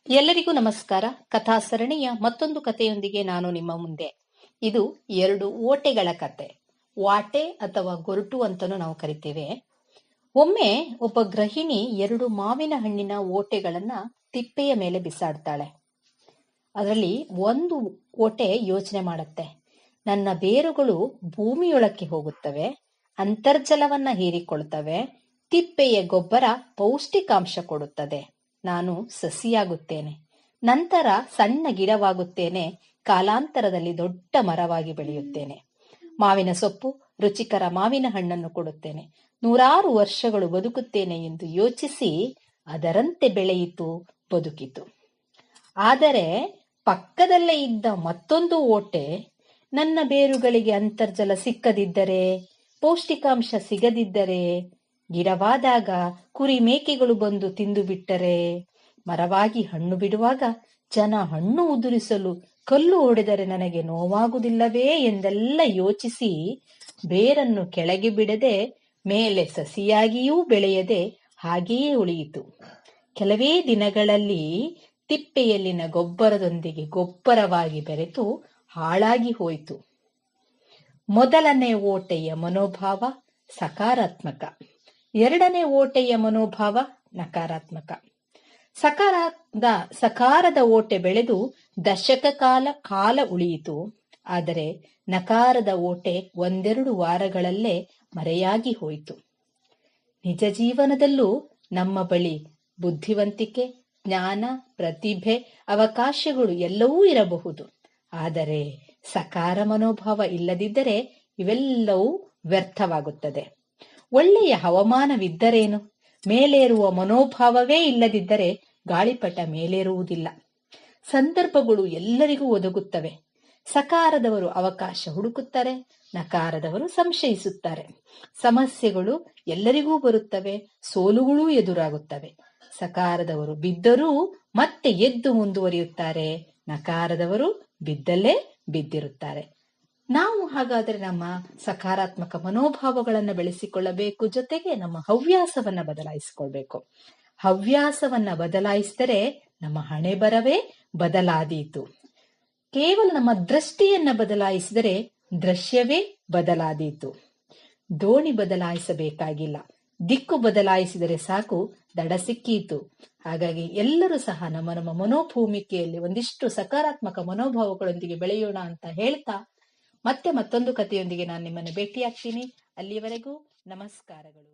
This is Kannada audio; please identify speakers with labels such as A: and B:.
A: ಎಲ್ಲರಿಗೂ ನಮಸ್ಕಾರ. ಕಥಾ ಸರಣಿಯ ಮತ್ತೊಂದು ಕಥೆಯೊಂದಿಗೆ ನಾನು ನಿಮ್ಮ ಮುಂದೆ. ಇದು 2 ಓಟೆಗಳ ಕತೆ. ವಾಟೆ ಅಥವಾ ಗೊರಟು ಅಂತಲೂ ನಾವು ಕರಿತೇವೆ. ಒಮ್ಮೆ ಒಬ್ಬ ಗೃಹಿಣಿ 2 ಮಾವಿನ ಹಣ್ಣಿನ ಓಟೆಗಳನ್ನ ತಿಪ್ಪೆಯ ಮೇಲೆ ಬಿಸಾಡ್ತಾಳೆ. ಅದರಲ್ಲಿ ಒಂದು ಓಟೆ ಯೋಚನೆ ಮಾಡುತ್ತೆ, ನನ್ನ ಬೇರುಗಳು ಭೂಮಿಯೊಳಕ್ಕೆ ಹೋಗುತ್ತವೆ, ಅಂತರ್ಜಲವನ್ನ ಹೀರಿಕೊಳ್ತವೆ, ತಿಪ್ಪೆಯ ಗೊಬ್ಬರ ಪೌಷ್ಟಿಕಾಂಶ ಕೊಡುತ್ತದೆ, ನಾನು ಸಸಿಯಾಗುತ್ತೇನೆ, ನಂತರ ಸಣ್ಣ ಗಿಡವಾಗುತ್ತೇನೆ, ಕಾಲಾಂತರದಲ್ಲಿ ದೊಡ್ಡ ಮರವಾಗಿ ಬೆಳೆಯುತ್ತೇನೆ, ಮಾವಿನ ಸೊಪ್ಪು ರುಚಿಕರ ಮಾವಿನ ಹಣ್ಣನ್ನು ಕೊಡುತ್ತೇನೆ, 100 ವರ್ಷಗಳು ಬದುಕುತ್ತೇನೆ ಎಂದು ಯೋಚಿಸಿ ಅದರಂತೆ ಬೆಳೆಯಿತು, ಬದುಕಿತು. ಆದರೆ ಪಕ್ಕದಲ್ಲೇ ಇದ್ದ ಮತ್ತೊಂದು ಓಟೆ, ನನ್ನ ಬೇರುಗಳಿಗೆ ಅಂತರ್ಜಲ ಸಿಕ್ಕದಿದ್ದರೆ, ಪೌಷ್ಟಿಕಾಂಶ ಸಿಗದಿದ್ದರೆ, ಗಿಡವಾದಾಗ ಕುರಿ ಮೇಕೆಗಳು ಬಂದು ತಿಂದು ಬಿಟ್ಟರೆ, ಮರವಾಗಿ ಹಣ್ಣು ಬಿಡುವಾಗ ಜನ ಹಣ್ಣು ಉದುರಿಸಲು ಕಲ್ಲು ಹೊಡೆದರೆ ನನಗೆ ನೋವಾಗುವುದಿಲ್ಲವೇ ಎಂದೆಲ್ಲ ಯೋಚಿಸಿ ಬೇರನ್ನು ಕೆಳಗೆ ಬಿಡದೆ ಮೇಲೆ ಸಸಿಯಾಗಿಯೂ ಬೆಳೆಯದೆ ಹಾಗೆಯೇ ಉಳಿಯಿತು. ಕೆಲವೇ ದಿನಗಳಲ್ಲಿ ತಿಪ್ಪೆಯಲ್ಲಿನ ಗೊಬ್ಬರದೊಂದಿಗೆ ಗೊಬ್ಬರವಾಗಿ ಬೆರೆತು ಹಾಳಾಗಿ ಹೋಯಿತು. ಮೊದಲನೇ ಓಟೆಯ ಮನೋಭಾವ ಸಕಾರಾತ್ಮಕ, ಎರಡನೇ ಓಟೆಯ ಮನೋಭಾವ ನಕಾರಾತ್ಮಕ. ಸಕಾರದ ಓಟೆ ಬೆಳೆದು ದಶಕ ಕಾಲ ಉಳಿಯಿತು. ಆದರೆ ನಕಾರದ ಓಟೆ 1-2 ವಾರಗಳಲ್ಲೇ ಮರೆಯಾಗಿ ಹೋಯಿತು. ನಿಜ ಜೀವನದಲ್ಲೂ ನಮ್ಮ ಬಳಿ ಬುದ್ಧಿವಂತಿಕೆ, ಜ್ಞಾನ, ಪ್ರತಿಭೆ, ಅವಕಾಶಗಳು ಎಲ್ಲವೂ ಇರಬಹುದು. ಆದರೆ ಸಕಾರ ಮನೋಭಾವ ಇಲ್ಲದಿದ್ದರೆ ಇವೆಲ್ಲವೂ ವ್ಯರ್ಥವಾಗುತ್ತದೆ. ಒಳ್ಳೆಯ ಹವಾಮಾನವಿದ್ದರೇನು, ಮೇಲೇರುವ ಮನೋಭಾವವೇ ಇಲ್ಲದಿದ್ದರೆ ಗಾಳಿಪಟ ಮೇಲೇರುವುದಿಲ್ಲ. ಸಂದರ್ಭಗಳು ಎಲ್ಲರಿಗೂ ಒದಗುತ್ತವೆ. ಸಕಾರದವರು ಅವಕಾಶ ಹುಡುಕುತ್ತಾರೆ, ನಕಾರದವರು ಸಂಶಯಿಸುತ್ತಾರೆ. ಸಮಸ್ಯೆಗಳು ಎಲ್ಲರಿಗೂ ಬರುತ್ತವೆ, ಸೋಲುಗಳೂ ಎದುರಾಗುತ್ತವೆ. ಸಕಾರದವರು ಬಿದ್ದರೂ ಮತ್ತೆ ಎದ್ದು ಮುಂದುವರಿಯುತ್ತಾರೆ, ನಕಾರದವರು ಬಿದ್ದಲ್ಲೇ ಬಿದ್ದಿರುತ್ತಾರೆ. ನಾವು ಹಾಗಾದರೆ ನಮ್ಮ ಸಕಾರಾತ್ಮಕ ಮನೋಭಾವಗಳನ್ನು ಬೆಳೆಸಿಕೊಳ್ಳಬೇಕು, ಜೊತೆಗೆ ನಮ್ಮ ಹವ್ಯಾಸವನ್ನ ಬದಲಾಯಿಸಿಕೊಳ್ಬೇಕು. ಹವ್ಯಾಸವನ್ನ ಬದಲಾಯಿಸಿದರೆ ನಮ್ಮ ಹಣೆ ಬರವೇ ಬದಲಾದೀತು. ಕೇವಲ ನಮ್ಮ ದೃಷ್ಟಿಯನ್ನ ಬದಲಾಯಿಸಿದರೆ ದೃಶ್ಯವೇ ಬದಲಾದೀತು. ದೋಣಿ ಬದಲಾಯಿಸಬೇಕಾಗಿಲ್ಲ, ದಿಕ್ಕು ಬದಲಾಯಿಸಿದರೆ ಸಾಕು, ದಡ ಸಿಕ್ಕೀತು. ಹಾಗಾಗಿ ಎಲ್ಲರೂ ಸಹ ನಮ್ಮ ಮನೋಭೂಮಿಕೆಯಲ್ಲಿ ಒಂದಿಷ್ಟು ಸಕಾರಾತ್ಮಕ ಮನೋಭಾವಗಳೊಂದಿಗೆ ಬೆಳೆಯೋಣ ಅಂತ ಹೇಳ್ತಾ ಮತ್ತೆ ಮತ್ತೊಂದು ಕಥೆಯೊಂದಿಗೆ ನಾನು ನಿಮ್ಮನ್ನು ಭೇಟಿಯಾಗ್ತೀನಿ. ಅಲ್ಲಿಯವರೆಗೂ ನಮಸ್ಕಾರಗಳು.